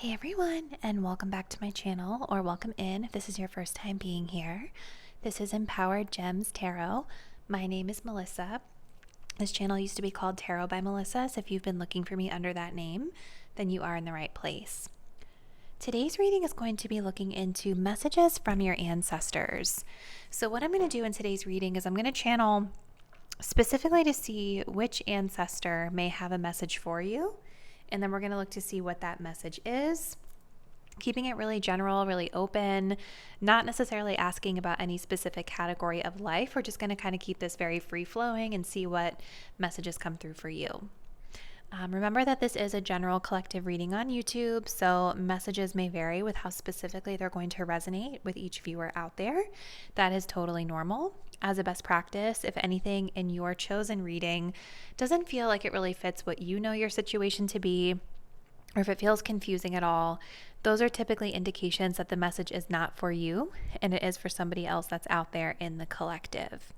Hey everyone, and welcome back to my channel, or welcome in if this is your first time being here. This is Empowered Gems Tarot. My name is Melissa. This channel used to be called Tarot by Melissa, so if you've been looking for me under that name, then you are in the right place. Today's reading is going to be looking into messages from your ancestors. So what I'm going to do in today's reading is I'm going to channel specifically to see which ancestor may have a message for you. And then we're going to look to see what that message is, keeping it really general, really open, not necessarily asking about any specific category of life. We're just going to kind of keep this very free flowing and see what messages come through for you. Remember that this is a general collective reading on YouTube, so messages may vary with how specifically they're going to resonate with each viewer out there. That is totally normal. As a best practice, if anything in your chosen reading doesn't feel like it really fits what you know your situation to be, or if it feels confusing at all, those are typically indications that the message is not for you and it is for somebody else that's out there in the collective.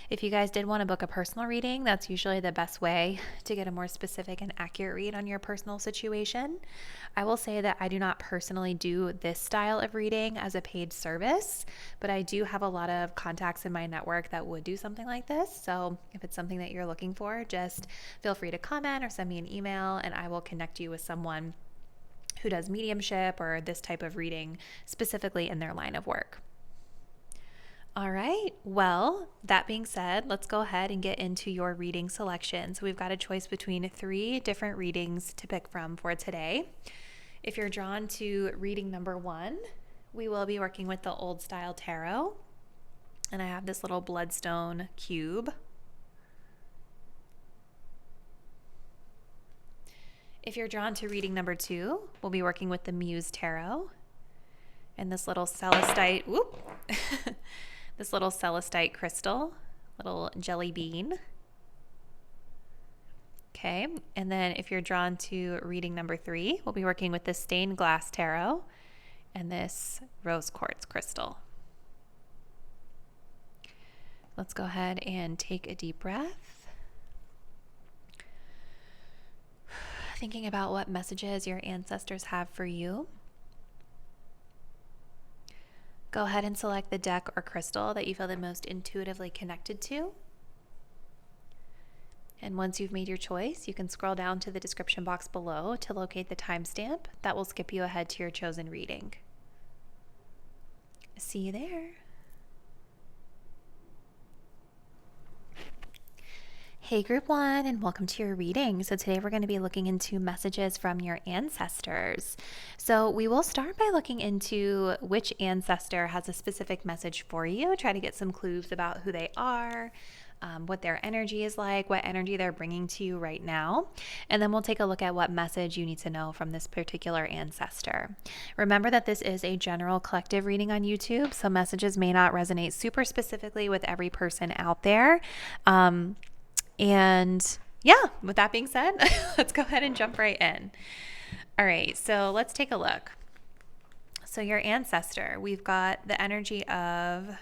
If you guys did want to book a personal reading, that's usually the best way to get a more specific and accurate read on your personal situation. I will say that I do not personally do this style of reading as a paid service, but I do have a lot of contacts in my network that would do something like this. So if it's something that you're looking for, just feel free to comment or send me an email and I will connect you with someone who does mediumship or this type of reading specifically in their line of work. All right, well, that being said, let's go ahead and get into your reading selection. So we've got a choice between 3 different readings to pick from for today. If you're drawn to reading number 1, we will be working with the old style tarot. And I have this little bloodstone cube. If you're drawn to reading number 2, we'll be working with the Muse tarot and this little celestite, this little celestite crystal, little jelly bean. Okay, and then if you're drawn to reading number 3, we'll be working with the stained glass tarot and this rose quartz crystal. Let's go ahead and take a deep breath. Thinking about what messages your ancestors have for you. Go ahead and select the deck or crystal that you feel the most intuitively connected to. And once you've made your choice, you can scroll down to the description box below to locate the timestamp. That will skip you ahead to your chosen reading. See you there. Hey Group 1, and welcome to your reading. So today we're going to be looking into messages from your ancestors. So we will start by looking into which ancestor has a specific message for you, try to get some clues about who they are, what their energy is like, what energy they're bringing to you right now. And then we'll take a look at what message you need to know from this particular ancestor. Remember that this is a general collective reading on YouTube, so messages may not resonate super specifically with every person out there. And yeah, with that being said, let's go ahead and jump right in. All right, so let's take a look. So your ancestor, we've got the energy of,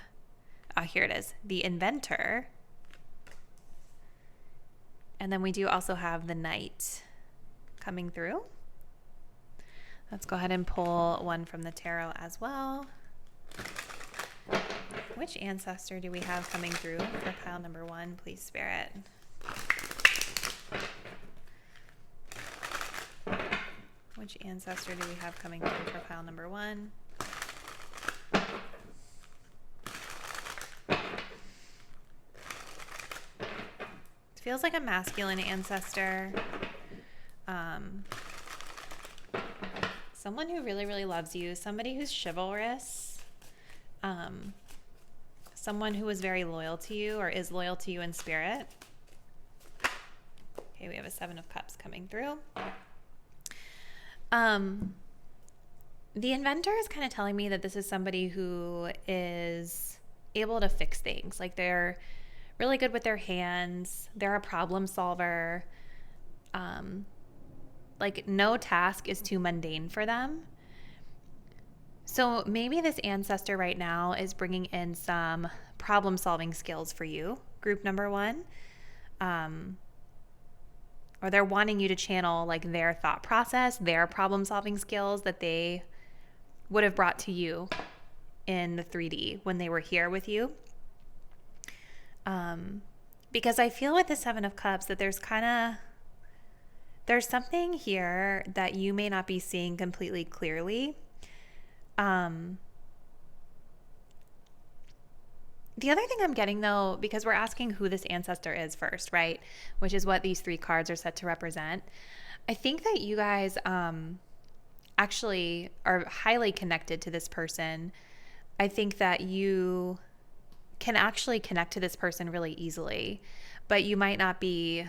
here it is, the inventor. And then we do also have the knight coming through. Let's go ahead and pull one from the tarot as well. Which ancestor do we have coming through for pile number 1, please, Spirit? Which ancestor do we have coming through for pile number 1? It feels like a masculine ancestor. Someone who really, really loves you. Somebody who's chivalrous. Someone who is very loyal to you or is loyal to you in spirit. Okay, we have a 7 of Cups coming through. The inventor is kind of telling me that this is somebody who is able to fix things. Like they're really good with their hands. They're a problem solver. Like no task is too mundane for them. So maybe this ancestor right now is bringing in some problem solving skills for you, group number 1. or they're wanting you to channel like their thought process, their problem solving skills that they would have brought to you in the 3D when they were here with you. Because I feel with the Seven of Cups that there's something here that you may not be seeing completely clearly. The other thing I'm getting, though, because we're asking who this ancestor is first, right? Which is what these 3 cards are set to represent. I think that you guys actually are highly connected to this person. I think that you can actually connect to this person really easily, but you might not be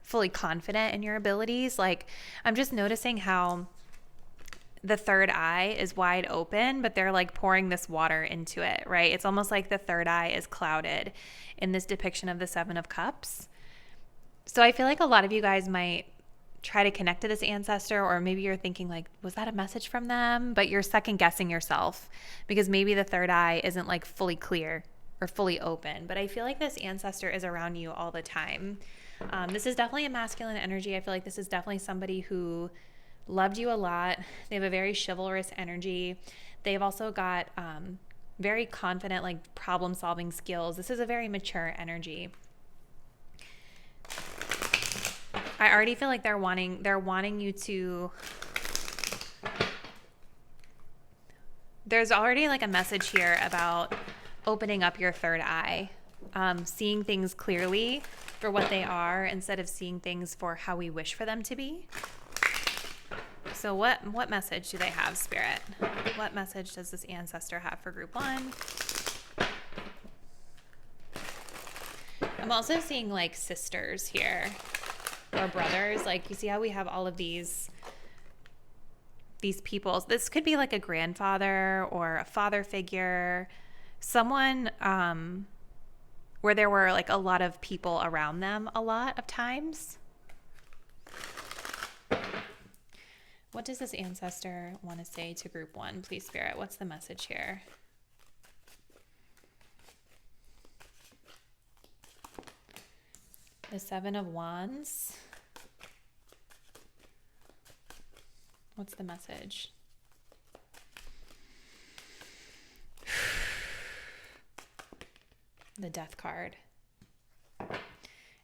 fully confident in your abilities. Like, I'm just noticing how the third eye is wide open, but they're like pouring this water into it, right? It's almost like the third eye is clouded in this depiction of the Seven of Cups. So I feel like a lot of you guys might try to connect to this ancestor, or maybe you're thinking like, was that a message from them? But you're second guessing yourself because maybe the third eye isn't like fully clear or fully open. But I feel like this ancestor is around you all the time. This is definitely a masculine energy. I feel like this is definitely somebody who loved you a lot. They have a very chivalrous energy. They've also got very confident, like problem solving skills. This is a very mature energy. I already feel like they're wanting you to, there's already like a message here about opening up your third eye, seeing things clearly for what they are instead of seeing things for how we wish for them to be. So what message do they have, Spirit? What message does this ancestor have for group 1? I'm also seeing like sisters here or brothers. Like, you see how we have all of these people. This could be like a grandfather or a father figure, someone where there were like a lot of people around them a lot of times. What does this ancestor want to say to group 1, please, Spirit? What's the message here? The Seven of Wands. What's the message? The Death card.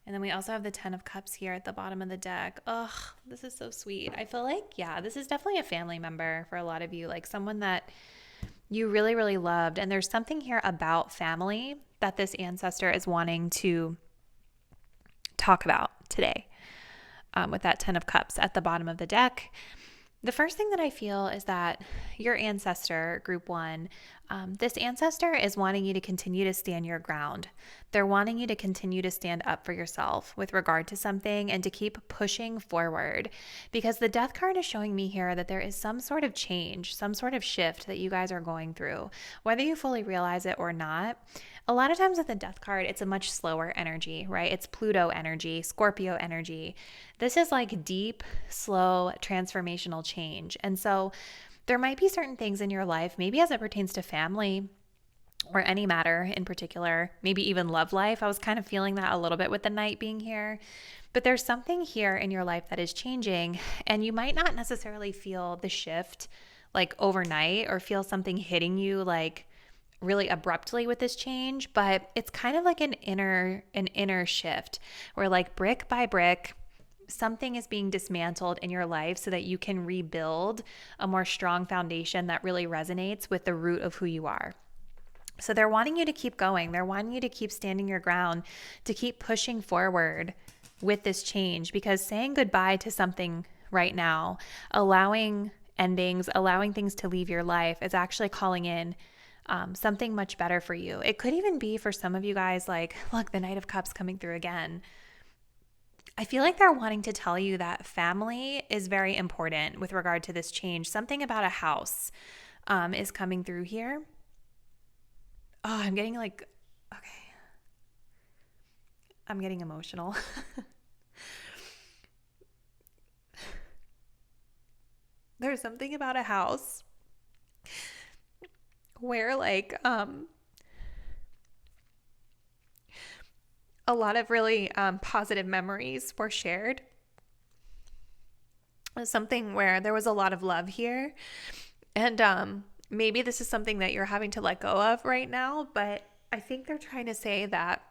And then we also have the 10 of Cups here at the bottom of the deck. Ugh, this is so sweet. I feel like, yeah, this is definitely a family member for a lot of you, like someone that you really, really loved. And there's something here about family that this ancestor is wanting to talk about today with that 10 of Cups at the bottom of the deck. The first thing that I feel is that your ancestor, group 1, this ancestor is wanting you to continue to stand your ground. They're wanting you to continue to stand up for yourself with regard to something and to keep pushing forward, because the Death card is showing me here that there is some sort of change, some sort of shift that you guys are going through, whether you fully realize it or not. A lot of times with the Death card, it's a much slower energy, right? It's Pluto energy, Scorpio energy. This is like deep, slow, transformational change. And so there might be certain things in your life, maybe as it pertains to family or any matter in particular, maybe even love life. I was kind of feeling that a little bit with the Knight being here. But there's something here in your life that is changing, and you might not necessarily feel the shift like overnight or feel something hitting you like really abruptly with this change, but it's kind of like an inner shift where like brick by brick, something is being dismantled in your life so that you can rebuild a more strong foundation that really resonates with the root of who you are. So they're wanting you to keep going. They're wanting you to keep standing your ground, to keep pushing forward with this change, because saying goodbye to something right now, allowing endings, allowing things to leave your life is actually calling in something much better for you. It could even be for some of you guys like, look, the Knight of Cups coming through again. I feel like they're wanting to tell you that family is very important with regard to this change. Something about a house is coming through here. Oh, I'm getting like, okay. I'm getting emotional. There's something about a house where like a lot of really positive memories were shared. something where there was a lot of love here. And maybe this is something that you're having to let go of right now, but I think they're trying to say that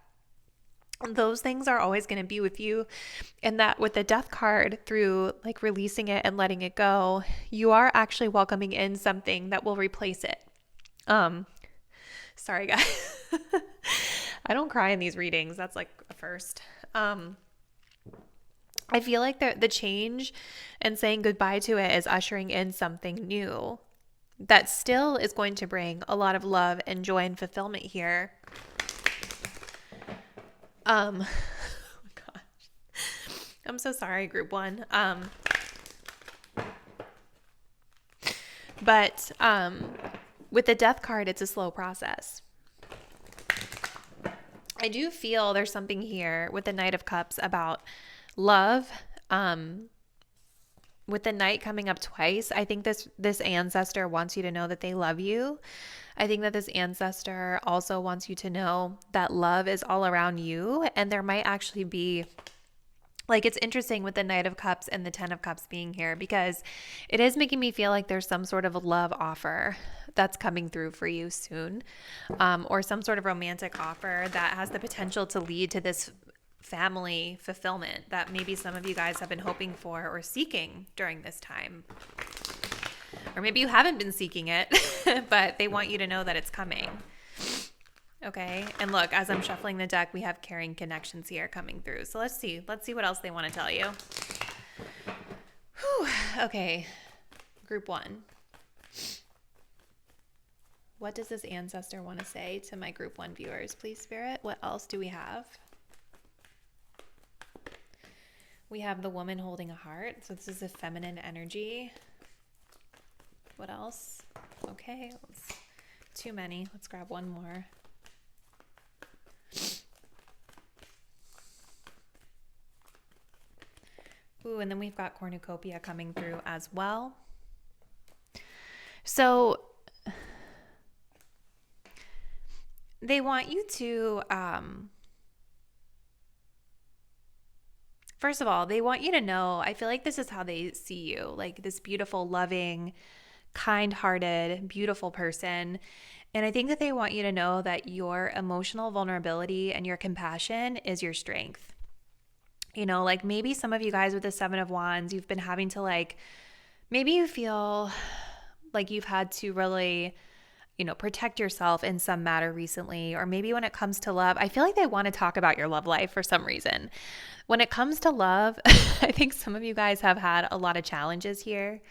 those things are always going to be with you, and that with the death card, through like releasing it and letting it go, you are actually welcoming in something that will replace it. Sorry guys. I don't cry in these readings. That's like a first. I feel like the change and saying goodbye to it is ushering in something new that still is going to bring a lot of love and joy and fulfillment here. Oh my gosh. I'm so sorry, group one. But with the death card, it's a slow process. I do feel there's something here with the Knight of Cups about love. With the Knight coming up twice, I think this ancestor wants you to know that they love you. I think that this ancestor also wants you to know that love is all around you, and there might actually be, like, it's interesting with the Knight of Cups and the Ten of Cups being here, because it is making me feel like there's some sort of love offer that's coming through for you soon, or some sort of romantic offer that has the potential to lead to this family fulfillment that maybe some of you guys have been hoping for or seeking during this time. Or maybe you haven't been seeking it, but they want you to know that it's coming. Okay. And look, as I'm shuffling the deck, we have caring connections here coming through. So let's see what else they want to tell you. Whew. Okay. Group one. What does this ancestor want to say to my group one viewers? Please, Spirit. What else do we have? We have the woman holding a heart. So this is a feminine energy. What else? Okay, too many. Let's grab one more. Ooh, and then we've got cornucopia coming through as well. So they want you to, first of all, they want you to know, I feel like this is how they see you, like this beautiful, loving, kind-hearted, beautiful person. And I think that they want you to know that your emotional vulnerability and your compassion is your strength. You know, like maybe some of you guys with the Seven of Wands, you've been having to maybe you feel like you've had to really, protect yourself in some matter recently. Or maybe when it comes to love, I feel like they want to talk about your love life for some reason. When it comes to love, I think some of you guys have had a lot of challenges here.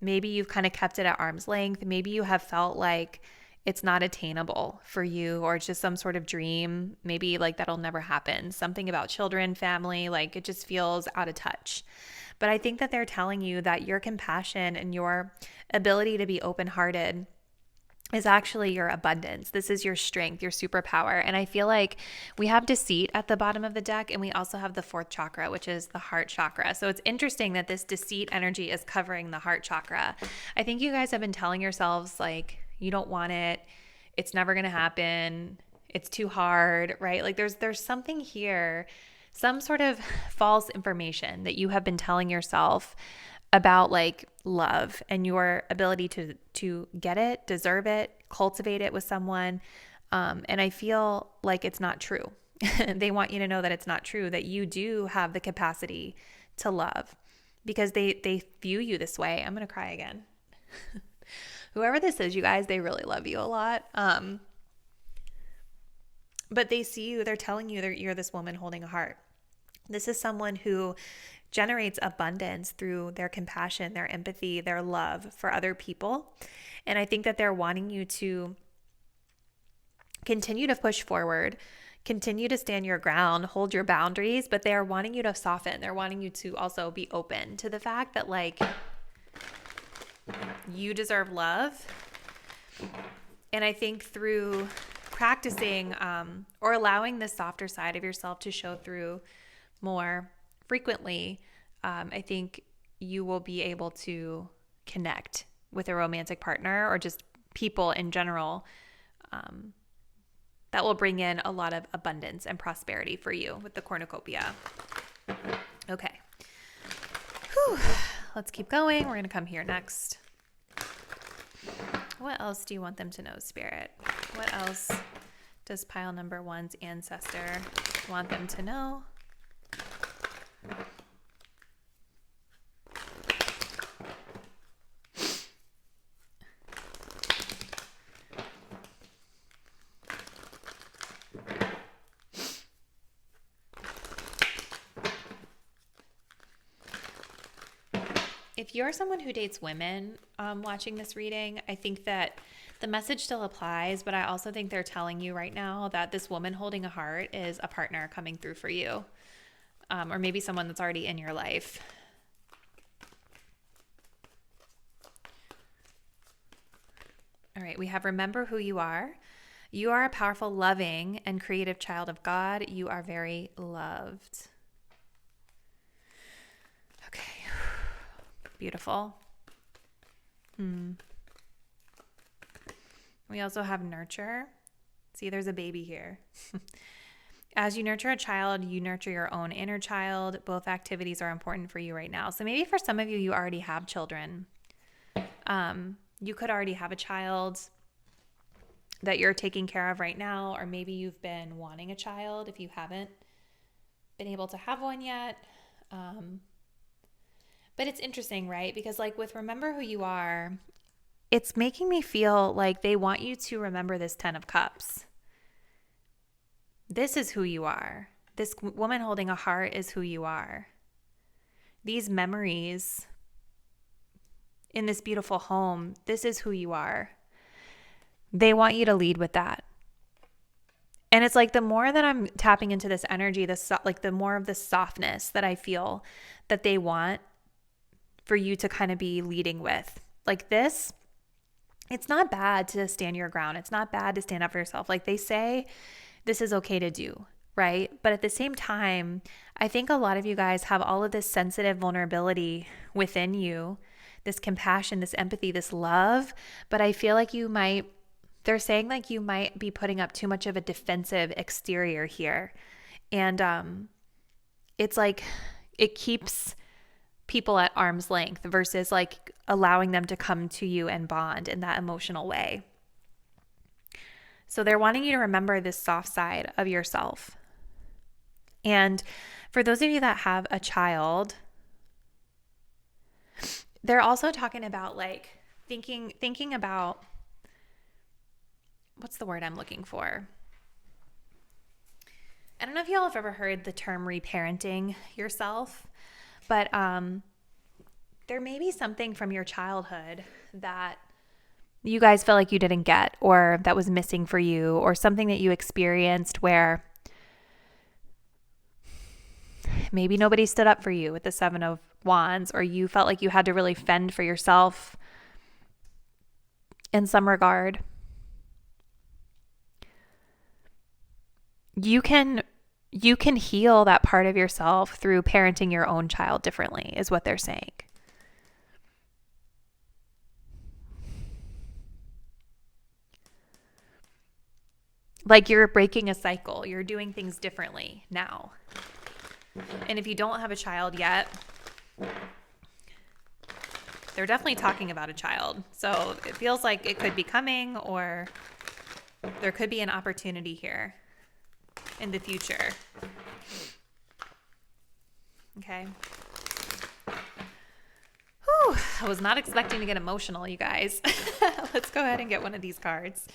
Maybe you've kind of kept it at arm's length. Maybe you have felt like it's not attainable for you, or it's just some sort of dream. Maybe like that'll never happen. Something about children, family, like it just feels out of touch. But I think that they're telling you that your compassion and your ability to be open-hearted is actually your abundance. This is your strength, your superpower. And I feel like we have deceit at the bottom of the deck, and we also have the fourth chakra, which is the heart chakra. So it's interesting that this deceit energy is covering the heart chakra. I think you guys have been telling yourselves like, you don't want it, it's never going to happen, it's too hard, right? Like there's something here, some sort of false information that you have been telling yourself about like love and your ability to get it, deserve it, cultivate it with someone. And I feel like it's not true. They want you to know that it's not true, that you do have the capacity to love, because they view you this way. I'm going to cry again. Whoever this is, you guys, they really love you a lot. But they see you, they're telling you that you're this woman holding a heart. This is someone who generates abundance through their compassion, their empathy, their love for other people. And I think that they're wanting you to continue to push forward, continue to stand your ground, hold your boundaries, but they are wanting you to soften. They're wanting you to also be open to the fact that like you deserve love. And I think through practicing or allowing the softer side of yourself to show through more frequently, I think you will be able to connect with a romantic partner or just people in general that will bring in a lot of abundance and prosperity for you with the cornucopia. Okay, Whew. Let's keep going. We're going to come here next. What else do you want them to know, Spirit? What else does pile number 1's ancestor want them to know? If you're someone who dates women watching this reading, I think that the message still applies, but I also think they're telling you right now that this woman holding a heart is a partner coming through for you, or maybe someone that's already in your life. All right, we have remember who you are. You are a powerful, loving, and creative child of God. You are very loved. Okay. Beautiful. We also have nurture. See, there's a baby here. As you nurture a child, you nurture your own inner child. Both activities are important for you right now. So maybe for some of you, you already have children. You could already have a child that you're taking care of right now, or maybe you've been wanting a child if you haven't been able to have one yet. But it's interesting, right? Because like with remember who you are, it's making me feel like they want you to remember this 10 of Cups. This is who you are. This woman holding a heart is who you are. These memories in this beautiful home, this is who you are. They want you to lead with that. And it's like the more that I'm tapping into this energy, the more of the softness that I feel that they want for you to kind of be leading with. Like this, it's not bad to stand your ground. It's not bad to stand up for yourself. Like they say, this is okay to do, right? But at the same time, I think a lot of you guys have all of this sensitive vulnerability within you, this compassion, this empathy, this love. But I feel like they're saying like you might be putting up too much of a defensive exterior here. And it's like it keeps people at arm's length versus like allowing them to come to you and bond in that emotional way. So they're wanting you to remember this soft side of yourself. And for those of you that have a child, they're also talking about like thinking about, what's the word I'm looking for? I don't know if y'all have ever heard the term reparenting yourself, but there may be something from your childhood that you guys felt like you didn't get, or that was missing for you, or something that you experienced where maybe nobody stood up for you with the 7 of Wands, or you felt like you had to really fend for yourself in some regard. You can heal that part of yourself through parenting your own child differently, is what they're saying. Like you're breaking a cycle. You're doing things differently now. And if you don't have a child yet, they're definitely talking about a child. So it feels like it could be coming, or there could be an opportunity here in the future. Okay. Whew, I was not expecting to get emotional, you guys. Let's go ahead and get one of these cards.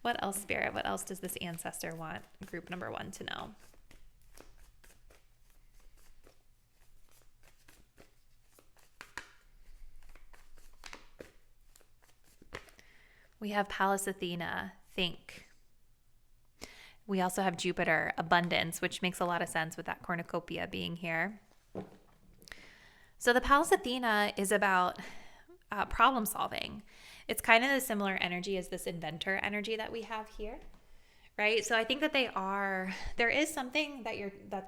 What else, Spirit? What else does this ancestor want group number 1 to know? We have Pallas Athena, think. We also have Jupiter, abundance, which makes a lot of sense with that cornucopia being here. So the Pallas Athena is about problem solving. It's kind of the similar energy as this inventor energy that we have here, right? So I think that there is something that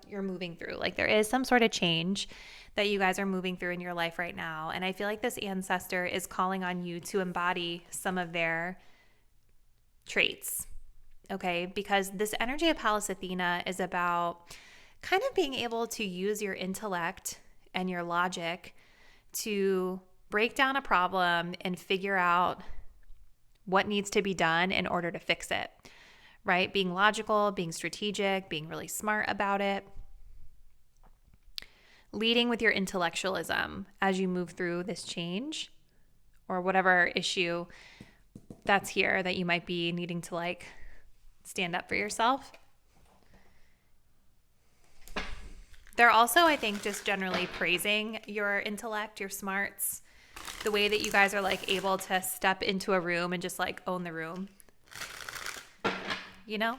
you're moving through. Like there is some sort of change that you guys are moving through in your life right now. And I feel like this ancestor is calling on you to embody some of their traits, okay? Because this energy of Pallas Athena is about kind of being able to use your intellect and your logic to break down a problem and figure out what needs to be done in order to fix it, right? Being logical, being strategic, being really smart about it. Leading with your intellectualism as you move through this change or whatever issue that's here that you might be needing to like stand up for yourself. They're also, I think, just generally praising your intellect, your smarts, the way that you guys are like able to step into a room and just like own the room. You know?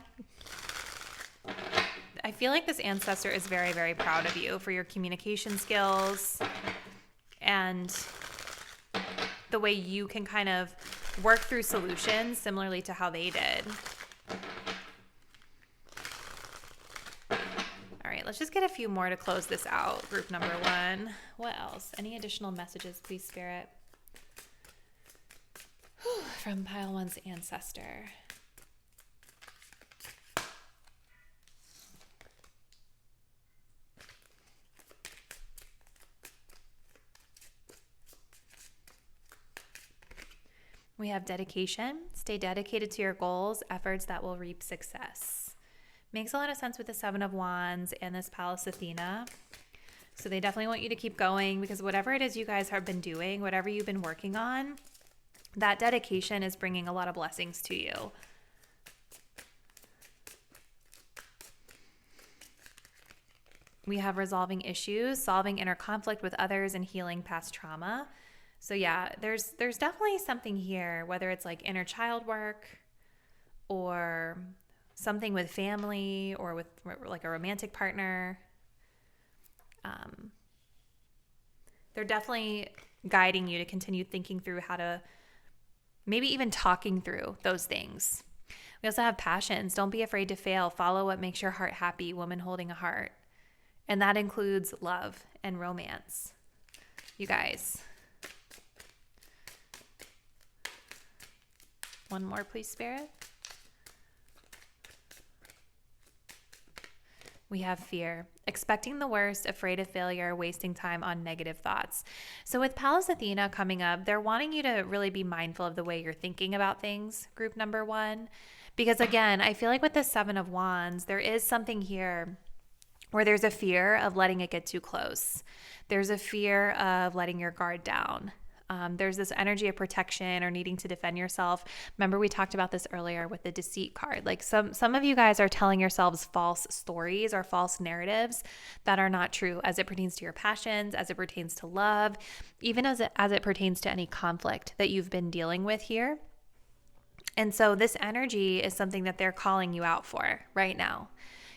I feel like this ancestor is very, very proud of you for your communication skills and the way you can kind of work through solutions similarly to how they did. All right, let's just get a few more to close this out. Group number 1. What else? Any additional messages, please, Spirit? From pile 1's ancestor. We have dedication. Stay dedicated to your goals, efforts that will reap success. Makes a lot of sense with the 7 of Wands and this Pallas Athena. So they definitely want you to keep going because whatever it is you guys have been doing, whatever you've been working on, that dedication is bringing a lot of blessings to you. We have resolving issues, solving inner conflict with others, and healing past trauma. So yeah, there's definitely something here, whether it's like inner child work or something with family or with like a romantic partner. They're definitely guiding you to continue thinking through how to maybe even talking through those things. We also have passions. Don't be afraid to fail. Follow what makes your heart happy, woman holding a heart. And that includes love and romance. You guys. One more, please, Spirit. We have fear, expecting the worst, afraid of failure, wasting time on negative thoughts. So with Pallas Athena coming up, they're wanting you to really be mindful of the way you're thinking about things, group number 1. Because again, I feel like with the 7 of Wands, there is something here where there's a fear of letting it get too close. There's a fear of letting your guard down. There's this energy of protection or needing to defend yourself. Remember, we talked about this earlier with the deceit card. Like some of you guys are telling yourselves false stories or false narratives that are not true as it pertains to your passions, as it pertains to love, even as it pertains to any conflict that you've been dealing with here. And so this energy is something that they're calling you out for right now.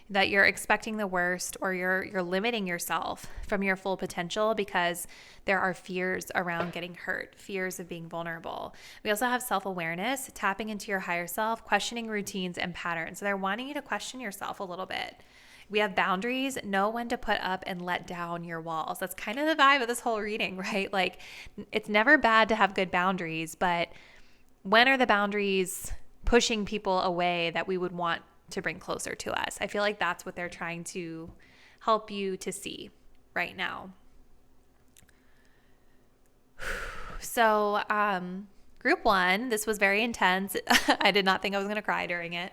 That you're expecting the worst or you're limiting yourself from your full potential because there are fears around getting hurt, fears of being vulnerable. We also have self-awareness, tapping into your higher self, questioning routines and patterns. So they're wanting you to question yourself a little bit. We have boundaries, know when to put up and let down your walls. That's kind of the vibe of this whole reading, right? Like it's never bad to have good boundaries, but when are the boundaries pushing people away that we would want to bring closer to us? I feel like that's what they're trying to help you to see right now. So, group 1, this was very intense. I did not think I was going to cry during it.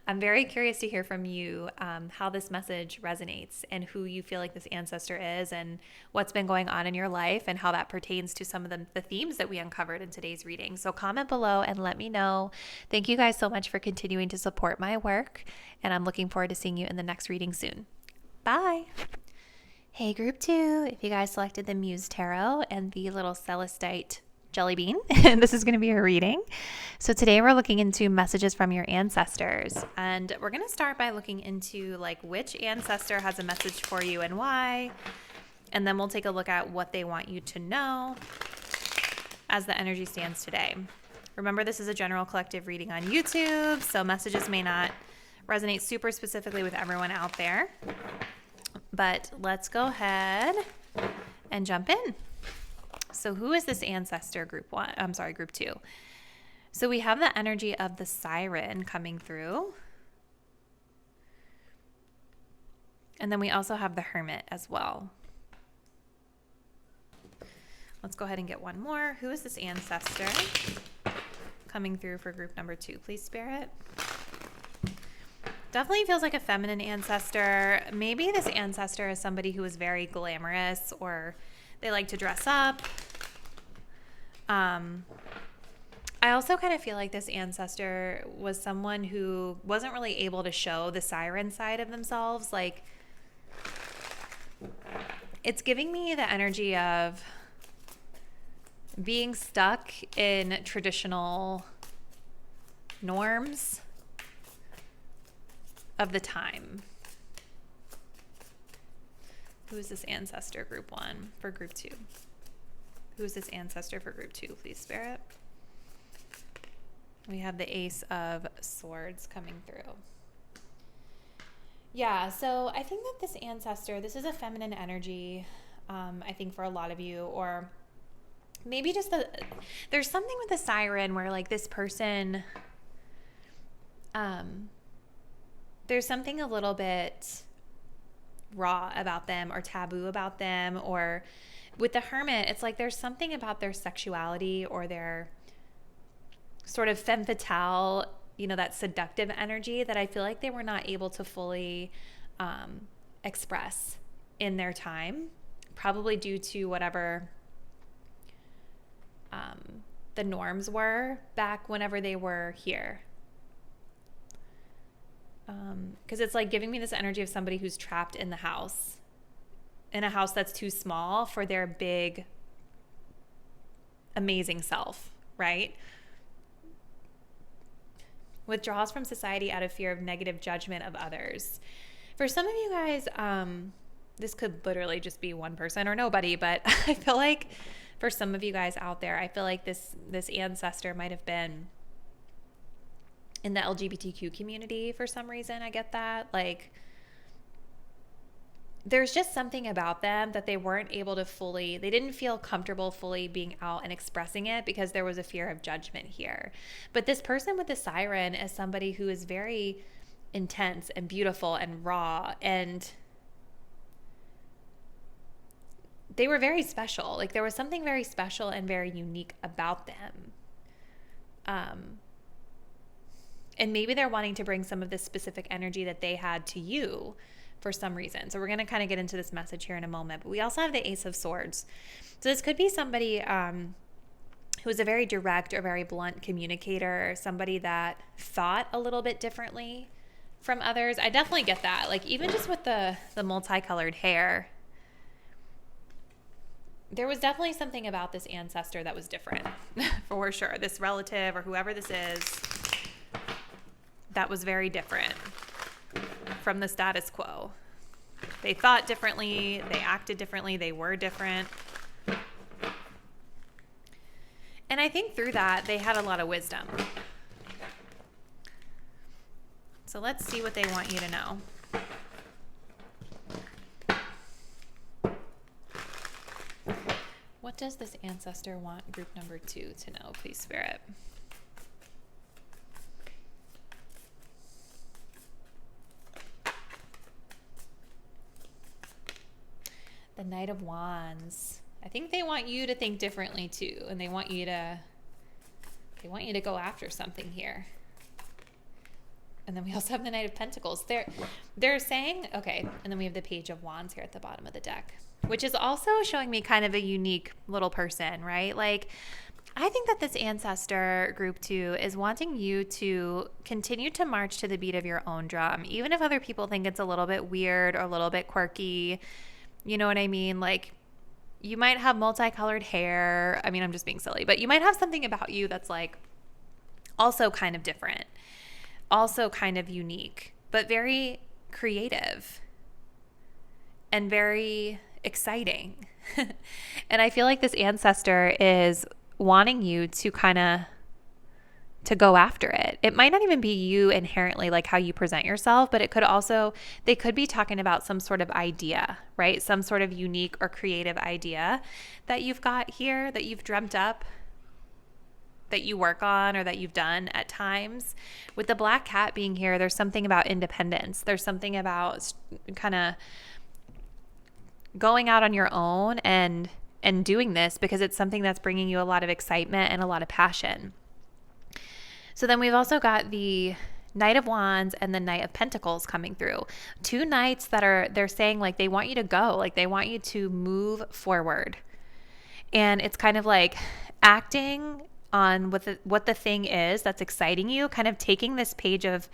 I'm very curious to hear from you how this message resonates and who you feel like this ancestor is and what's been going on in your life and how that pertains to some of the themes that we uncovered in today's reading. So comment below and let me know. Thank you guys so much for continuing to support my work, and I'm looking forward to seeing you in the next reading soon. Bye. Hey, group 2, if you guys selected the Muse Tarot and the little Celestite jelly bean, and this is going to be a reading. So today we're looking into messages from your ancestors, and we're going to start by looking into like which ancestor has a message for you and why, and then we'll take a look at what they want you to know as the energy stands today. Remember, this is a general collective reading on YouTube, so messages may not resonate super specifically with everyone out there, but let's go ahead and jump in. So who is this ancestor, group 2? So we have the energy of the siren coming through. And then we also have the hermit as well. Let's go ahead and get one more. Who is this ancestor coming through for group number 2? Please, Spirit. Definitely feels like a feminine ancestor. Maybe this ancestor is somebody who is very glamorous, or they like to dress up. I also kind of feel like this ancestor was someone who wasn't really able to show the siren side of themselves. Like, it's giving me the energy of being stuck in traditional norms of the time. Who is this ancestor, group 1 for group 2? Who is this ancestor for group 2, please, Spirit? We have the Ace of Swords coming through. Yeah, so I think that this ancestor, this is a feminine energy, I think, for a lot of you, or maybe just there's something with the siren where, like, this person, there's something a little bit raw about them or taboo about them. Or with the Hermit, it's like there's something about their sexuality or their sort of femme fatale, you know, that seductive energy that I feel like they were not able to fully express in their time, probably due to whatever the norms were back whenever they were here. Because it's like giving me this energy of somebody who's trapped in a house that's too small for their big, amazing self, right? Withdraws from society out of fear of negative judgment of others. For some of you guys, this could literally just be one person or nobody, but I feel like for some of you guys out there, I feel like this ancestor might have been in the LGBTQ community for some reason. I get that. Like, there's just something about them that they weren't able to they didn't feel comfortable fully being out and expressing it because there was a fear of judgment here. But this person with the siren is somebody who is very intense and beautiful and raw, and they were very special. Like, there was something very special and very unique about them. And maybe they're wanting to bring some of this specific energy that they had to you for some reason. So we're going to kind of get into this message here in a moment. But we also have the Ace of Swords. So this could be somebody who is a very direct or very blunt communicator, somebody that thought a little bit differently from others. I definitely get that. Like, even just with the multicolored hair, there was definitely something about this ancestor that was different, for sure. This relative or whoever this is, that was very different from the status quo. They thought differently, they acted differently, they were different. And I think through that, they had a lot of wisdom. So let's see what they want you to know. What does this ancestor want group number 2 to know, please, Spirit? The Knight of Wands. I think they want you to think differently too, and they want you to go after something here. And then we also have the Knight of Pentacles. They're saying, okay, and then we have the Page of Wands here at the bottom of the deck, which is also showing me kind of a unique little person, right? Like, I think that this ancestor group 2 is wanting you to continue to march to the beat of your own drum, even if other people think it's a little bit weird or a little bit quirky. You know what I mean? Like, you might have multicolored hair. I mean, I'm just being silly, but you might have something about you that's like also kind of different, also kind of unique, but very creative and very exciting. And I feel like this ancestor is wanting you to kind of to go after it. It might not even be you inherently, like how you present yourself, but it could also, they could be talking about some sort of idea, right? Some sort of unique or creative idea that you've got here, that you've dreamt up, that you work on, or that you've done at times. With the Black Cat being here, there's something about independence. There's something about kind of going out on your own and and doing this because it's something that's bringing you a lot of excitement and a lot of passion. So then we've also got the Knight of Wands and the Knight of Pentacles coming through. Two knights that they're saying like they want you to go, like they want you to move forward. And it's kind of like acting on what the thing is that's exciting you, kind of taking this page of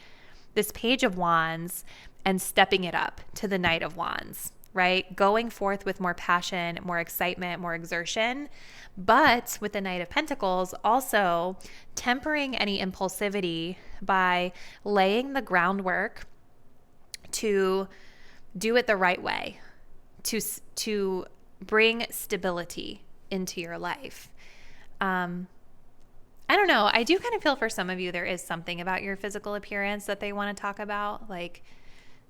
Wands and stepping it up to the Knight of Wands, right? Going forth with more passion, more excitement, more exertion. But with the Knight of Pentacles, also tempering any impulsivity by laying the groundwork to do it the right way, to bring stability into your life. I don't know. I do kind of feel for some of you there is something about your physical appearance that they want to talk about. Like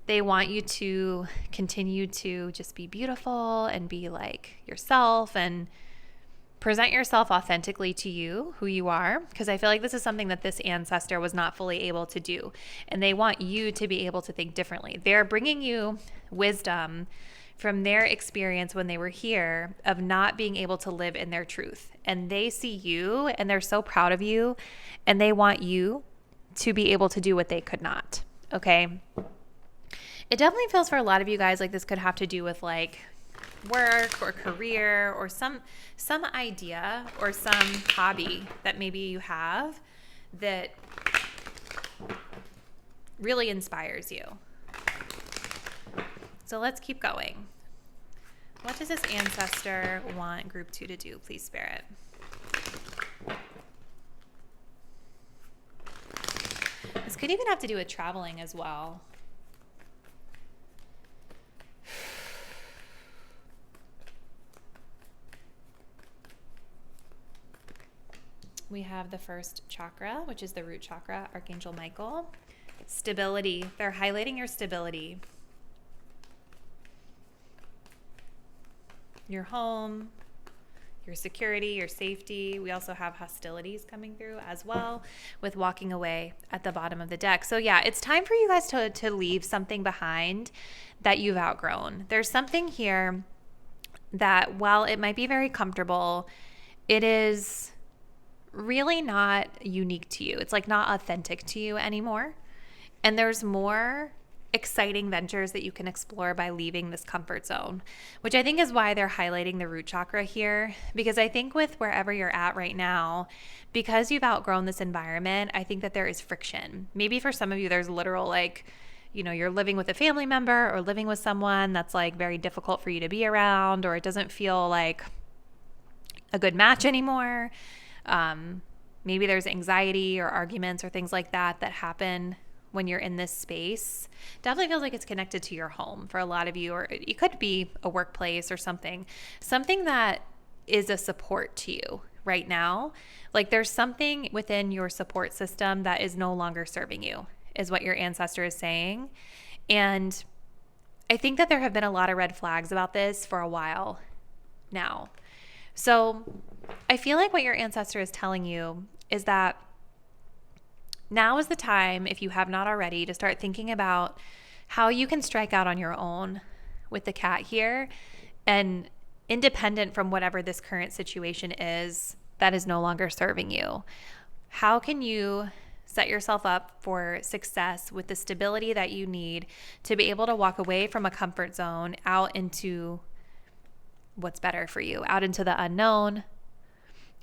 they want you to continue to just be beautiful and be like yourself and present yourself authentically to you, who you are, because I feel like this is something that this ancestor was not fully able to do. And they want you to be able to think differently. They're bringing you wisdom from their experience when they were here of not being able to live in their truth. And they see you and they're so proud of you and they want you to be able to do what they could not. Okay. It definitely feels for a lot of you guys like this could have to do with like work or career or some idea or some hobby that maybe you have that really inspires you. So let's keep going. What does this ancestor want group 2 to do, please, Spirit? This could even have to do with traveling as well. We have the first chakra, which is the root chakra, Archangel Michael. Stability. They're highlighting your stability. Your home, your security, your safety. We also have hostilities coming through as well with walking away at the bottom of the deck. So yeah, it's time for you guys to leave something behind that you've outgrown. There's something here that while it might be very comfortable, it is really not unique to you. It's like not authentic to you anymore. And there's more exciting ventures that you can explore by leaving this comfort zone, which I think is why they're highlighting the root chakra here. Because I think with wherever you're at right now, because you've outgrown this environment, I think that there is friction. Maybe for some of you, there's literal like, you know, you're living with a family member or living with someone that's like very difficult for you to be around, or it doesn't feel like a good match anymore. Maybe there's anxiety or arguments or things like that happen when you're in this space. Definitely feels like it's connected to your home for a lot of you, or it could be a workplace or something that is a support to you right now. Like there's something within your support system that is no longer serving you, is what your ancestor is saying. And I think that there have been a lot of red flags about this for a while now. So I feel like what your ancestor is telling you is that now is the time, if you have not already, to start thinking about how you can strike out on your own with the cat here, and independent from whatever this current situation is that is no longer serving you. How can you set yourself up for success with the stability that you need to be able to walk away from a comfort zone out into what's better for you, out into the unknown?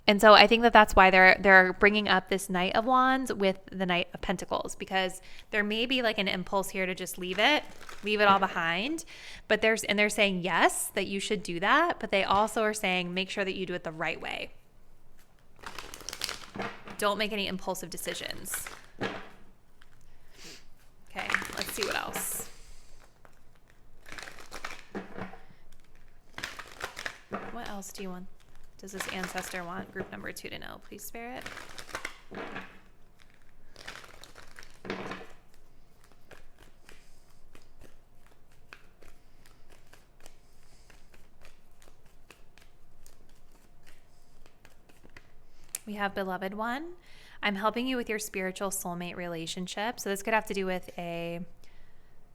And so I think that that's why they're bringing up this Knight of Wands with the Knight of Pentacles, because there may be like an impulse here to just leave it all behind. But they're saying yes, that you should do that, but they also are saying make sure that you do it the right way. Don't make any impulsive decisions. Okay, let's see what else. What else do you want? Does this ancestor want group number 2 to know? Please, Spirit. We have beloved one. I'm helping you with your spiritual soulmate relationship. So this could have to do with a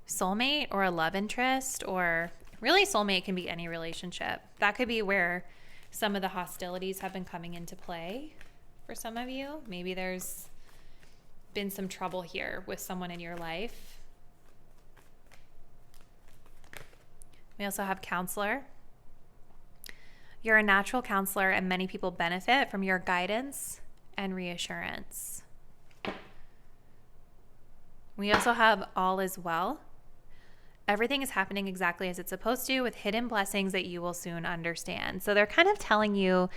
soulmate or a love interest, or really soulmate can be any relationship. That could be where some of the hostilities have been coming into play for some of you. Maybe there's been some trouble here with someone in your life. We also have counselor. You're a natural counselor, and many people benefit from your guidance and reassurance. We also have all is well. Everything is happening exactly as it's supposed to, with hidden blessings that you will soon understand. So they're kind of telling you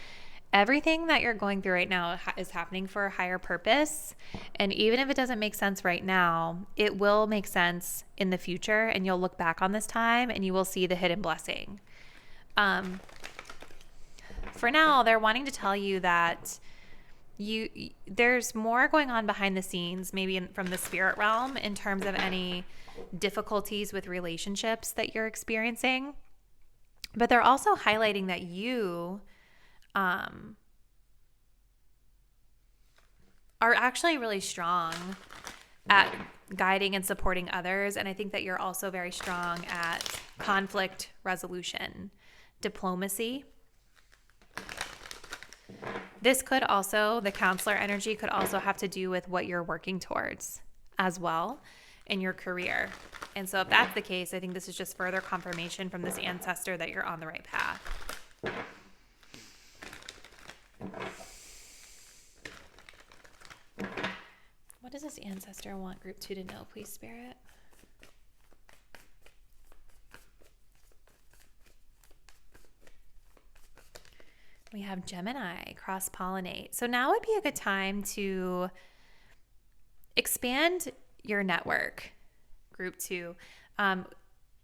everything that you're going through right now is happening for a higher purpose. And even if it doesn't make sense right now, it will make sense in the future. And you'll look back on this time and you will see the hidden blessing. For now, they're wanting to tell you that there's more going on behind the scenes, maybe from the spirit realm, in terms of any difficulties with relationships that you're experiencing. But they're also highlighting that you are actually really strong at guiding and supporting others. And I think that you're also very strong at conflict resolution, diplomacy. This could also, the counselor energy could also have to do with what you're working towards as well in your career. And so if that's the case, I think this is just further confirmation from this ancestor that you're on the right path. What does this ancestor want group 2 to know, please, Spirit? We have Gemini, cross-pollinate. So now would be a good time to expand your network, group 2.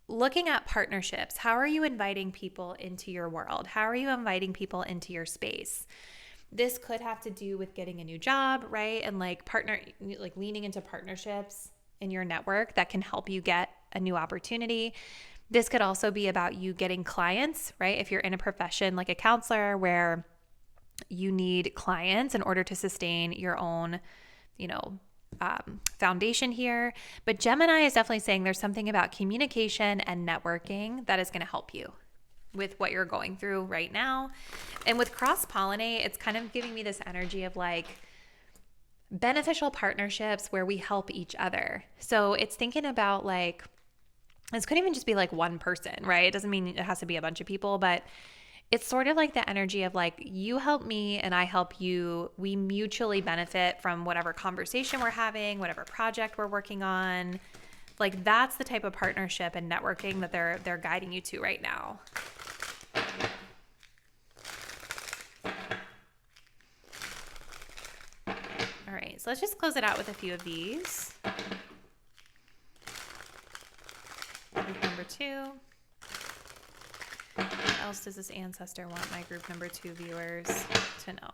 Looking at partnerships. How are you inviting people into your world? How are you inviting people into your space? This could have to do with getting a new job, right? And like leaning into partnerships in your network that can help you get a new opportunity. This could also be about you getting clients, right? If you're in a profession like a counselor where you need clients in order to sustain your own, foundation here. But Gemini is definitely saying there's something about communication and networking that is going to help you with what you're going through right now. And with cross-pollinate, it's kind of giving me this energy of like beneficial partnerships where we help each other. So it's thinking about like, this could even just be like one person, right? It doesn't mean it has to be a bunch of people, but it's sort of like the energy of like, you help me and I help you. We mutually benefit from whatever conversation we're having, whatever project we're working on. Like that's the type of partnership and networking that they're guiding you to right now. All right, so let's just close it out with a few of these. Group number 2. What else does this ancestor want my group number 2 viewers to know?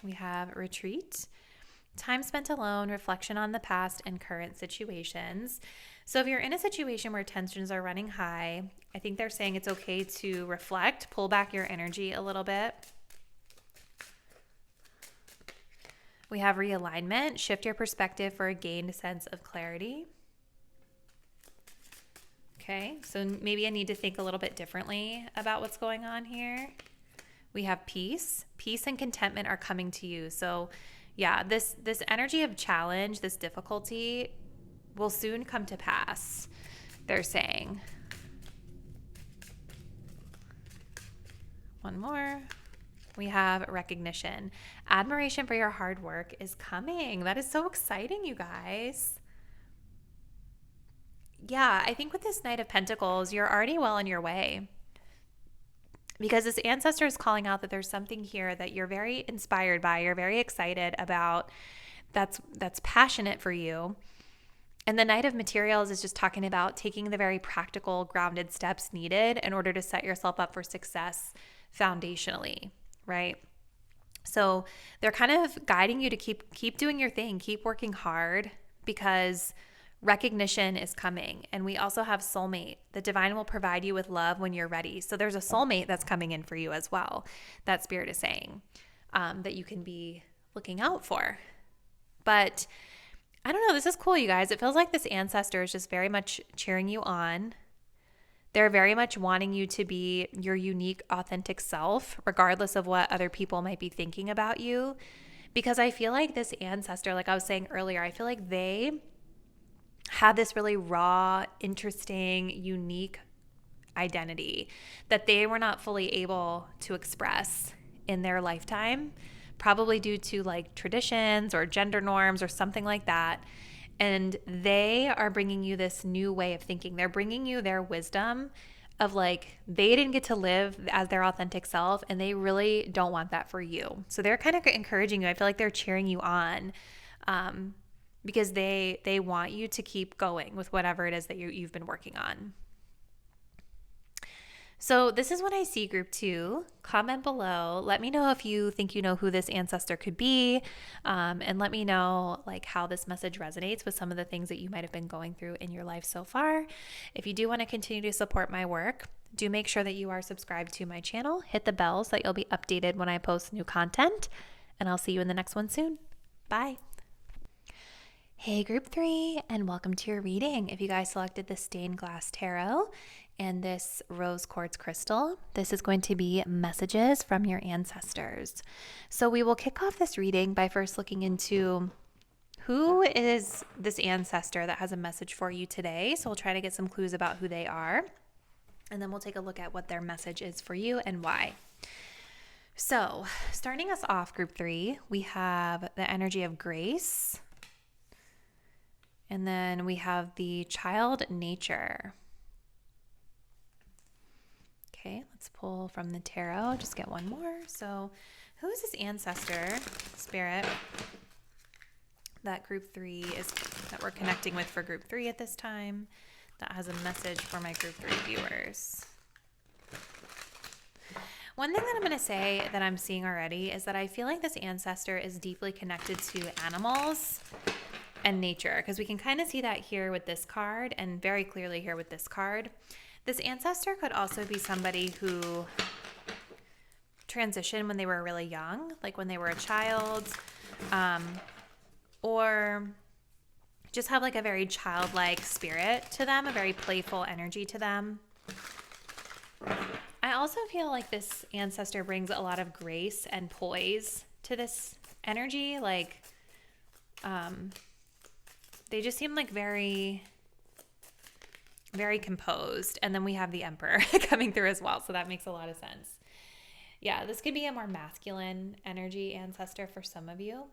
We have retreat, time spent alone, reflection on the past and current situations. So if you're in a situation where tensions are running high, I think they're saying it's okay to reflect, pull back your energy a little bit. We have realignment, shift your perspective for a gained sense of clarity. Okay, so maybe I need to think a little bit differently about what's going on here. We have peace. Peace and contentment are coming to you. So yeah, this energy of challenge, this difficulty will soon come to pass, they're saying. One more. We have recognition. Admiration for your hard work is coming. That is so exciting, you guys. Yeah, I think with this Knight of Pentacles, you're already well on your way. Because this ancestor is calling out that there's something here that you're very inspired by, you're very excited about, that's passionate for you. And the Knight of Materials is just talking about taking the very practical, grounded steps needed in order to set yourself up for success foundationally, right? So they're kind of guiding you to keep doing your thing, keep working hard, because recognition is coming. And we also have soulmate. The divine will provide you with love when you're ready. So there's a soulmate that's coming in for you as well. That spirit is saying that you can be looking out for. But I don't know. This is cool, you guys. It feels like this ancestor is just very much cheering you on. They're very much wanting you to be your unique, authentic self, regardless of what other people might be thinking about you. Because I feel like this ancestor, like I was saying earlier, I feel like they had this really raw, interesting, unique identity that they were not fully able to express in their lifetime, probably due to like traditions or gender norms or something like that. And they are bringing you this new way of thinking. They're bringing you their wisdom of like, they didn't get to live as their authentic self, and they really don't want that for you. So they're kind of encouraging you. I feel like they're cheering you on, because they want you to keep going with whatever it is that you've been working on. So this is what I see, group 2. Comment below. Let me know if you think you know who this ancestor could be, and let me know like how this message resonates with some of the things that you might have been going through in your life so far. If you do want to continue to support my work, do make sure that you are subscribed to my channel. Hit the bell so that you'll be updated when I post new content, and I'll see you in the next one soon. Bye. Hey group 3, and welcome to your reading. If you guys selected the stained glass tarot and this rose quartz crystal, this is going to be messages from your ancestors. So we will kick off this reading by first looking into who is this ancestor that has a message for you today. So we'll try to get some clues about who they are, and then we'll take a look at what their message is for you and why. So starting us off, group 3, we have the energy of grace. And then we have the child nature. Okay, let's pull from the tarot. Just get one more. So who is this ancestor spirit that group 3 is, that we're connecting with for group 3 at this time, that has a message for my group 3 viewers? One thing that I'm going to say that I'm seeing already is that I feel like this ancestor is deeply connected to animals and nature, because we can kind of see that here with this card and very clearly here with this card. This ancestor could also be somebody who transitioned when they were really young, like when they were a child, or just have like a very childlike spirit to them, a very playful energy to them. I also feel like this ancestor brings a lot of grace and poise to this energy. Like, they just seem like very, very composed. And then we have the Emperor coming through as well. So that makes a lot of sense. Yeah, this could be a more masculine energy ancestor for some of you.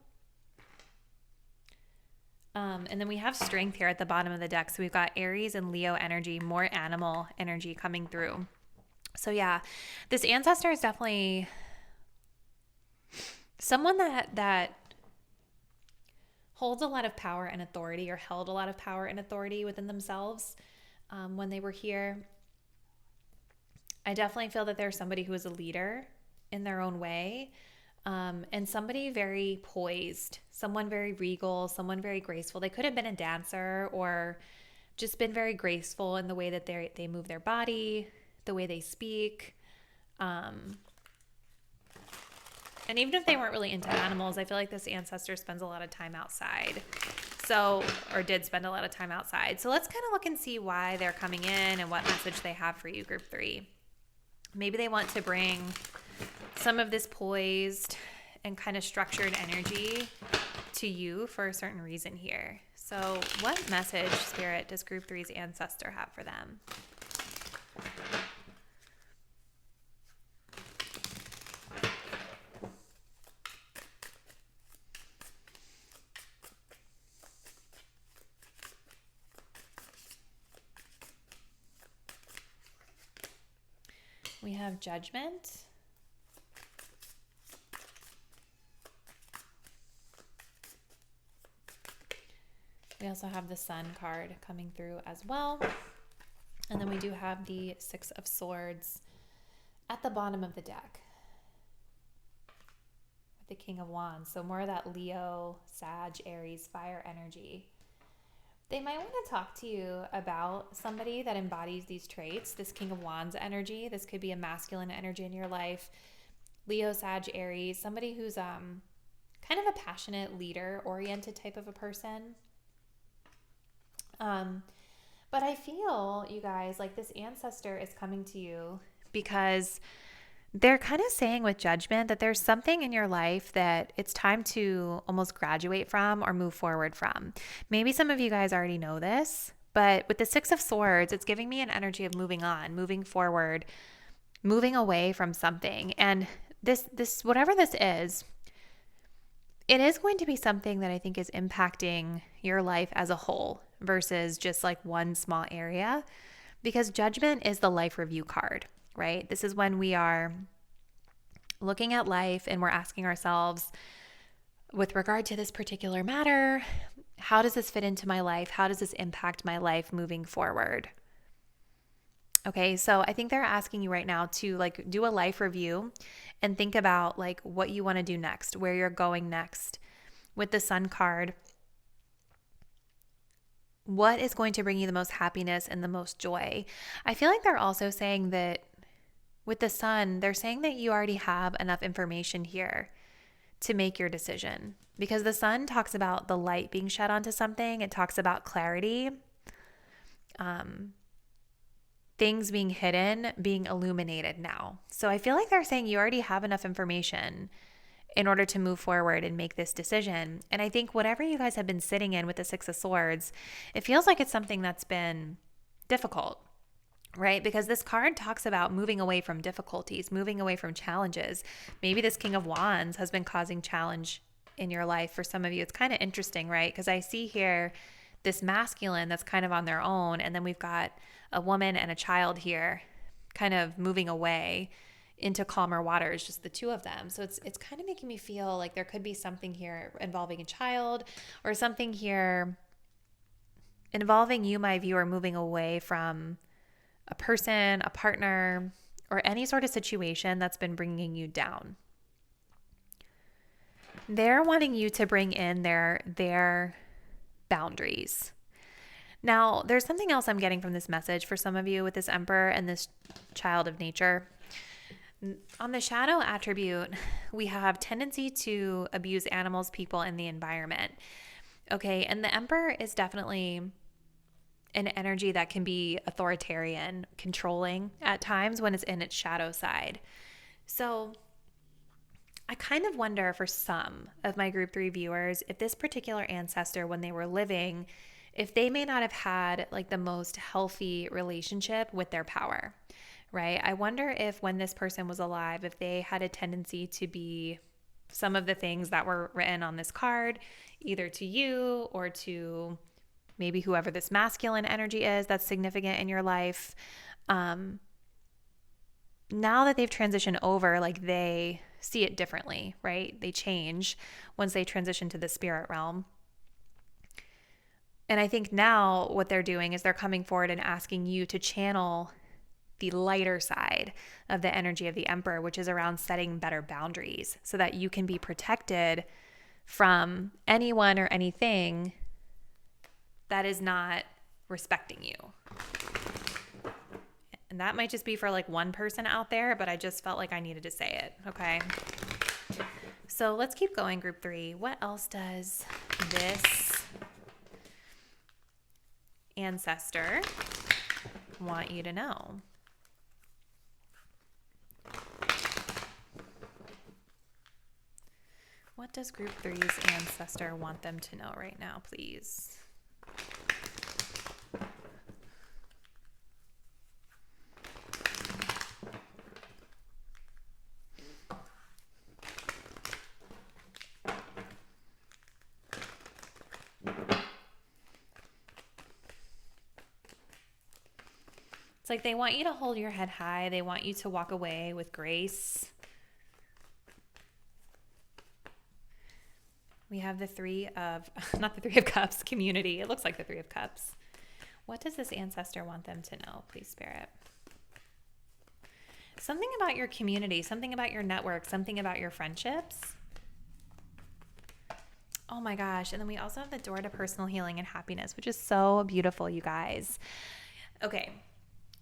And then we have strength here at the bottom of the deck. So we've got Aries and Leo energy, more animal energy coming through. So yeah, this ancestor is definitely someone that holds a lot of power and authority, or held a lot of power and authority within themselves when they were here. I definitely feel that there's somebody who is a leader in their own way, and somebody very poised, someone very regal, someone very graceful. They could have been a dancer or just been very graceful in the way that they move their body, the way they speak. And even if they weren't really into animals, I feel like this ancestor spends a lot of time outside. So, or did spend a lot of time outside. So let's kind of look and see why they're coming in and what message they have for you, group 3. Maybe they want to bring some of this poised and kind of structured energy to you for a certain reason here. So what message, Spirit, does group 3's ancestor have for them? We have Judgment. We also have the Sun card coming through as well. And then we do have the 6 of Swords at the bottom of the deck with the King of Wands. So more of that Leo, Sag, Aries, fire energy. They might want to talk to you about somebody that embodies these traits, this King of Wands energy. This could be a masculine energy in your life. Leo, Sag, Aries, somebody who's kind of a passionate leader-oriented type of a person. But I feel, you guys, like this ancestor is coming to you because they're kind of saying with Judgment that there's something in your life that it's time to almost graduate from or move forward from. Maybe some of you guys already know this, but with the Six of Swords, it's giving me an energy of moving on, moving forward, moving away from something. And this whatever this is, it is going to be something that I think is impacting your life as a whole versus just like one small area, because Judgment is the life review card, right? This is when we are looking at life and we're asking ourselves, with regard to this particular matter, how does this fit into my life? How does this impact my life moving forward? Okay, so I think they're asking you right now to like do a life review and think about like what you want to do next, where you're going next. With the Sun card, what is going to bring you the most happiness and the most joy? I feel like they're also saying that with the Sun, they're saying that you already have enough information here to make your decision, because the Sun talks about the light being shed onto something. It talks about clarity. Things being hidden, being illuminated now. So I feel like they're saying you already have enough information in order to move forward and make this decision. And I think whatever you guys have been sitting in with the Six of Swords, it feels like it's something that's been difficult, right? Because this card talks about moving away from difficulties, moving away from challenges. Maybe this King of Wands has been causing challenge in your life for some of you. It's kind of interesting, right? Because I see here this masculine that's kind of on their own, and then we've got a woman and a child here kind of moving away into calmer waters, just the two of them. So it's kind of making me feel like there could be something here involving a child, or something here involving you, my viewer, moving away from a person, a partner, or any sort of situation that's been bringing you down. They're wanting you to bring in their boundaries. Now, there's something else I'm getting from this message for some of you with this Emperor and this child of nature. On the shadow attribute, we have tendency to abuse animals, people, and the environment. Okay, and the Emperor is definitely an energy that can be authoritarian, controlling at times when it's in its shadow side. So I kind of wonder for some of my group 3 viewers, if this particular ancestor, when they were living, if they may not have had like the most healthy relationship with their power, right? I wonder if when this person was alive, if they had a tendency to be some of the things that were written on this card, either to you or to maybe whoever this masculine energy is that's significant in your life. Now that they've transitioned over, like they see it differently, right? They change once they transition to the spirit realm. And I think now what they're doing is they're coming forward and asking you to channel the lighter side of the energy of the Emperor, which is around setting better boundaries so that you can be protected from anyone or anything that is not respecting you. And that might just be for like one person out there, but I just felt like I needed to say it, okay? So let's keep going, group 3. What else does this ancestor want you to know? What does group 3's ancestor want them to know right now, please? It's like they want you to hold your head high. They want you to walk away with grace. We have the 3 of, not the 3 of Cups, community. It looks like the 3 of Cups. What does this ancestor want them to know, please, Spirit? Something about your community, something about your network, something about your friendships. Oh my gosh. And then we also have the door to personal healing and happiness, which is so beautiful, you guys. Okay.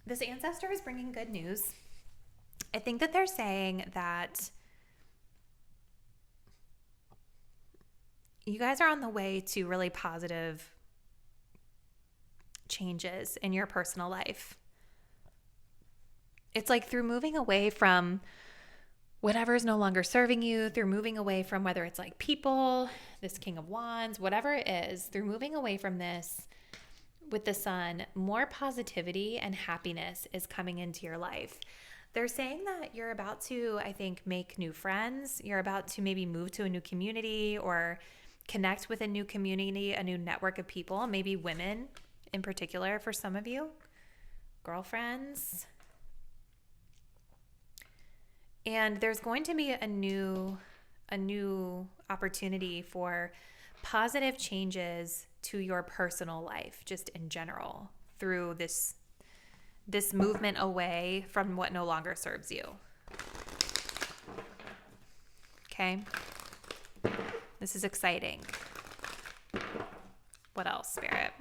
This ancestor is bringing good news. I think that they're saying that you guys are on the way to really positive changes in your personal life. It's like through moving away from whatever is no longer serving you, through moving away from whether it's like people, this King of Wands, whatever it is, through moving away from this with the sun, more positivity and happiness is coming into your life. They're saying that you're about to, I think, make new friends. You're about to maybe move to a new community or connect with a new community, a new network of people, maybe women in particular for some of you, girlfriends. And there's going to be a new opportunity for positive changes to your personal life, just in general, through this movement away from what no longer serves you. Okay? This is exciting. What else, Spirit?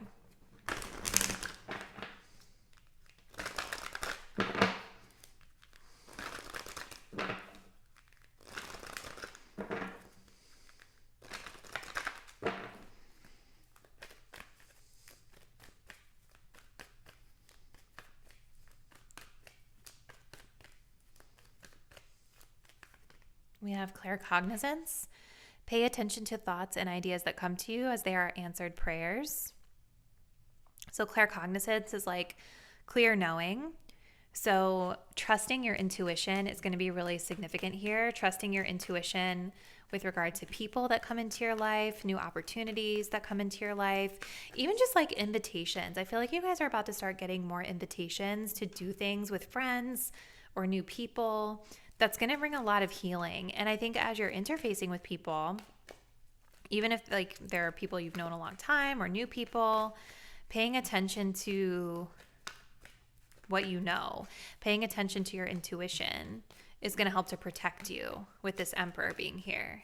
We have claircognizance. Pay attention to thoughts and ideas that come to you as they are answered prayers. So claircognizance is like clear knowing. So trusting your intuition is going to be really significant here. Trusting your intuition with regard to people that come into your life, new opportunities that come into your life, even just like invitations. I feel like you guys are about to start getting more invitations to do things with friends or new people. That's going to bring a lot of healing. And I think as you're interfacing with people, even if like there are people you've known a long time or new people, paying attention to what you know, paying attention to your intuition is going to help to protect you with this Emperor being here.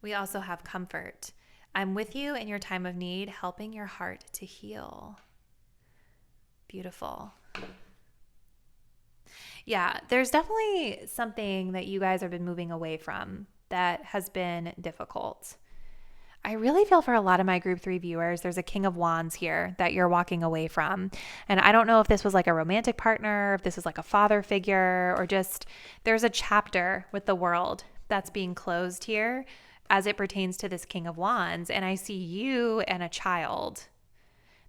We also have comfort. I'm with you in your time of need, helping your heart to heal. Beautiful. Yeah, there's definitely something that you guys have been moving away from that has been difficult. I really feel for a lot of my group 3 viewers, there's a King of Wands here that you're walking away from. And I don't know if this was like a romantic partner, if this is like a father figure, or just there's a chapter with the world that's being closed here as it pertains to this King of Wands. And I see you and a child.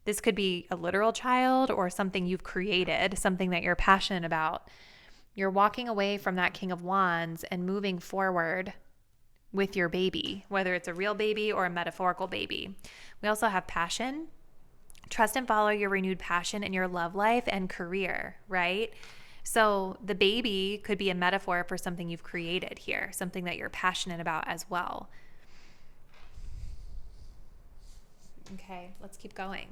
This could be a literal child or something you've created, something that you're passionate about. You're walking away from that King of Wands and moving forward with your baby, whether it's a real baby or a metaphorical baby. We also have passion. Trust and follow your renewed passion in your love life and career, right? So the baby could be a metaphor for something you've created here, something that you're passionate about as well. Okay, let's keep going.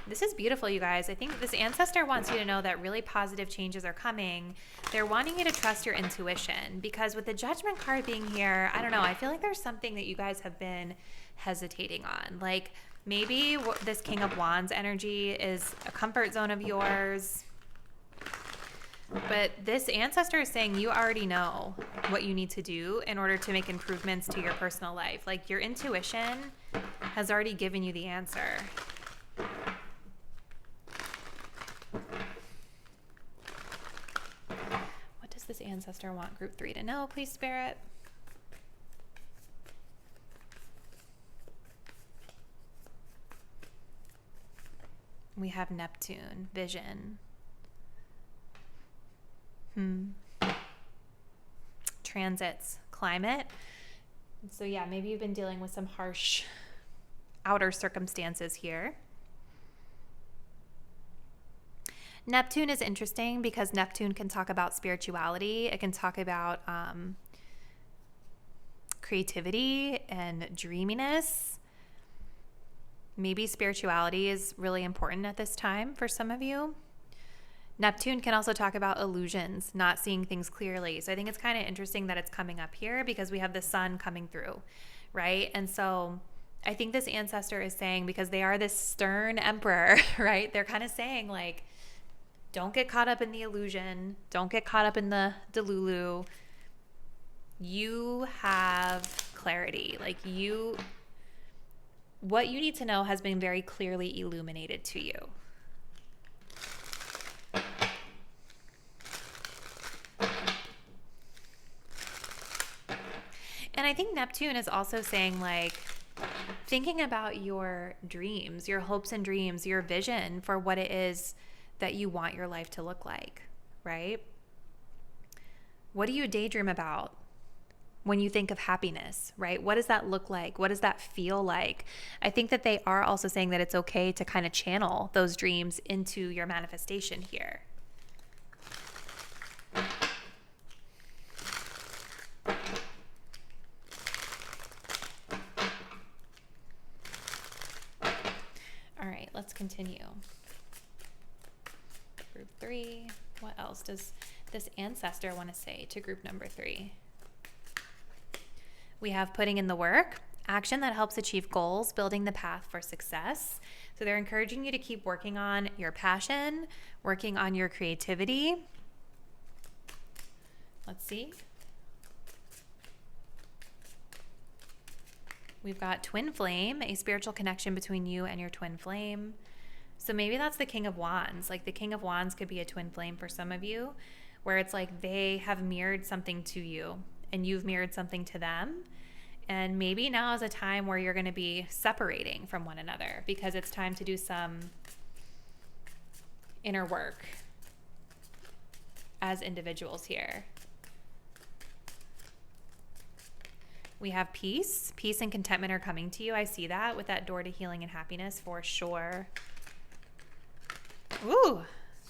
This is beautiful, you guys. I think this ancestor wants you to know that really positive changes are coming. They're wanting you to trust your intuition because with the Judgment card being here, I don't know, I feel like there's something that you guys have been hesitating on. Like maybe this King of Wands energy is a comfort zone of yours. But this ancestor is saying you already know what you need to do in order to make improvements to your personal life. Like your intuition has already given you the answer. What does this ancestor want group 3 to know, please, Spirit? We have Neptune, vision. Transits, climate. So yeah, maybe you've been dealing with some harsh outer circumstances here. Neptune is interesting because Neptune can talk about spirituality. It can talk about creativity and dreaminess. Maybe spirituality is really important at this time for some of you. Neptune can also talk about illusions, not seeing things clearly. So I think it's kind of interesting that it's coming up here because we have the sun coming through, right? And so I think this ancestor is saying, because they are this stern emperor, right? They're kind of saying like, don't get caught up in the illusion. Don't get caught up in the delulu. you have clarity. Like what you need to know has been very clearly illuminated to you. And I think Neptune is also saying, like, thinking about your dreams, your hopes and dreams, your vision for what it is that you want your life to look like, right? What do you daydream about when you think of happiness, right? What does that look like? What does that feel like? I think that they are also saying that it's okay to kind of channel those dreams into your manifestation here. All right, let's continue. Group 3. What else does this ancestor want to say to group number 3? We have putting in the work, action that helps achieve goals, building the path for success. So they're encouraging you to keep working on your passion, working on your creativity. Let's see. We've got twin flame, a spiritual connection between you and your twin flame. So maybe that's the King of Wands. Like the King of Wands could be a twin flame for some of you, where it's like they have mirrored something to you and you've mirrored something to them. And maybe now is a time where you're going to be separating from one another because it's time to do some inner work as individuals here. We have peace. Peace and contentment are coming to you. I see that with that door to healing and happiness for sure. Ooh,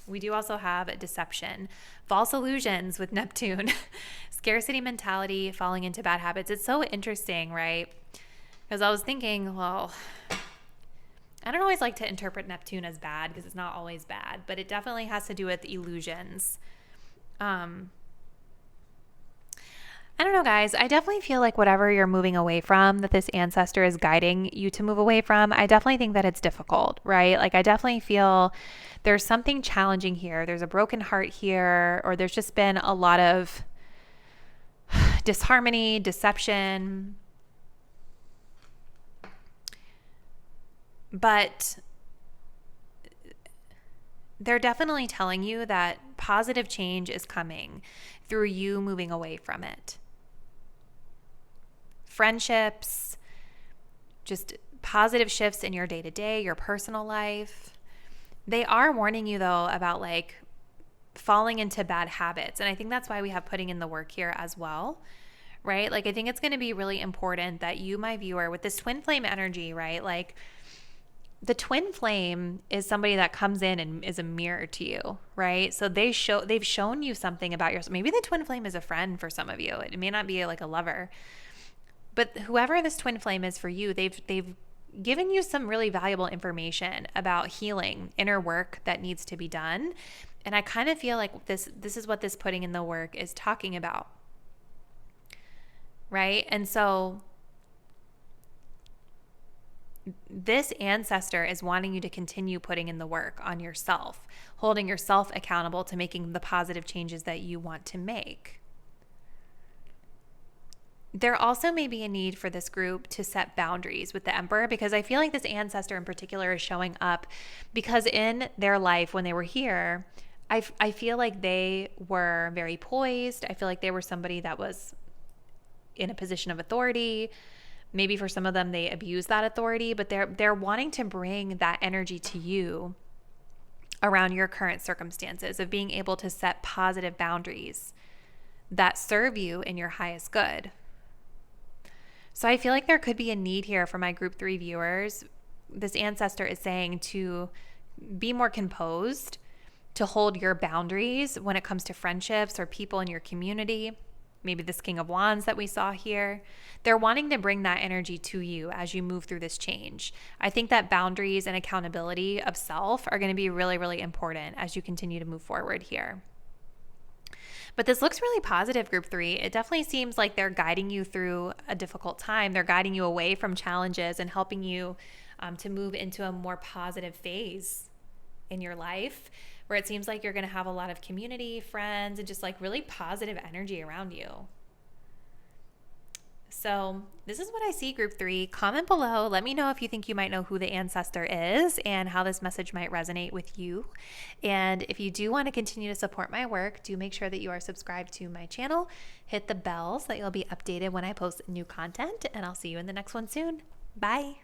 we do also have deception. False illusions with Neptune. Scarcity mentality, falling into bad habits. It's so interesting, right? Because I was thinking, well, I don't always like to interpret Neptune as bad because it's not always bad, but it definitely has to do with illusions. I don't know, guys. I definitely feel like whatever you're moving away from, that this ancestor is guiding you to move away from, I definitely think that it's difficult, right? Like I definitely feel there's something challenging here. There's a broken heart here, or there's just been a lot of disharmony, deception. But they're definitely telling you that positive change is coming through you moving away from it. Friendships, just positive shifts in your day-to-day, your personal life. They are warning you though about like falling into bad habits. And I think that's why we have putting in the work here as well, right? Like I think it's going to be really important that you, my viewer, with this twin flame energy, right? Like the twin flame is somebody that comes in and is a mirror to you, right? So they've shown you something about yourself. Maybe the twin flame is a friend for some of you. It may not be like a lover, but whoever this twin flame is for you, they've given you some really valuable information about healing, inner work that needs to be done. And I kind of feel like this is what this putting in the work is talking about, right? And so this ancestor is wanting you to continue putting in the work on yourself, holding yourself accountable to making the positive changes that you want to make. There also may be a need for this group to set boundaries with the Emperor, because I feel like this ancestor in particular is showing up because in their life when they were here, I feel like they were very poised. I feel like they were somebody that was in a position of authority. Maybe for some of them, they abuse that authority, but they're wanting to bring that energy to you around your current circumstances of being able to set positive boundaries that serve you in your highest good. So I feel like there could be a need here for my group 3 viewers. This ancestor is saying to be more composed, to hold your boundaries when it comes to friendships or people in your community. Maybe this King of Wands that we saw here. They're wanting to bring that energy to you as you move through this change. I think that boundaries and accountability of self are going to be really, really important as you continue to move forward here. But this looks really positive, group 3. It definitely seems like they're guiding you through a difficult time. They're guiding you away from challenges and helping you to move into a more positive phase in your life, where it seems like you're going to have a lot of community, friends, and just like really positive energy around you. So this is what I see, group 3. Comment below. Let me know if you think you might know who the ancestor is and how this message might resonate with you. And if you do want to continue to support my work, do make sure that you are subscribed to my channel. Hit the bell so that you'll be updated when I post new content, and I'll see you in the next one soon. Bye.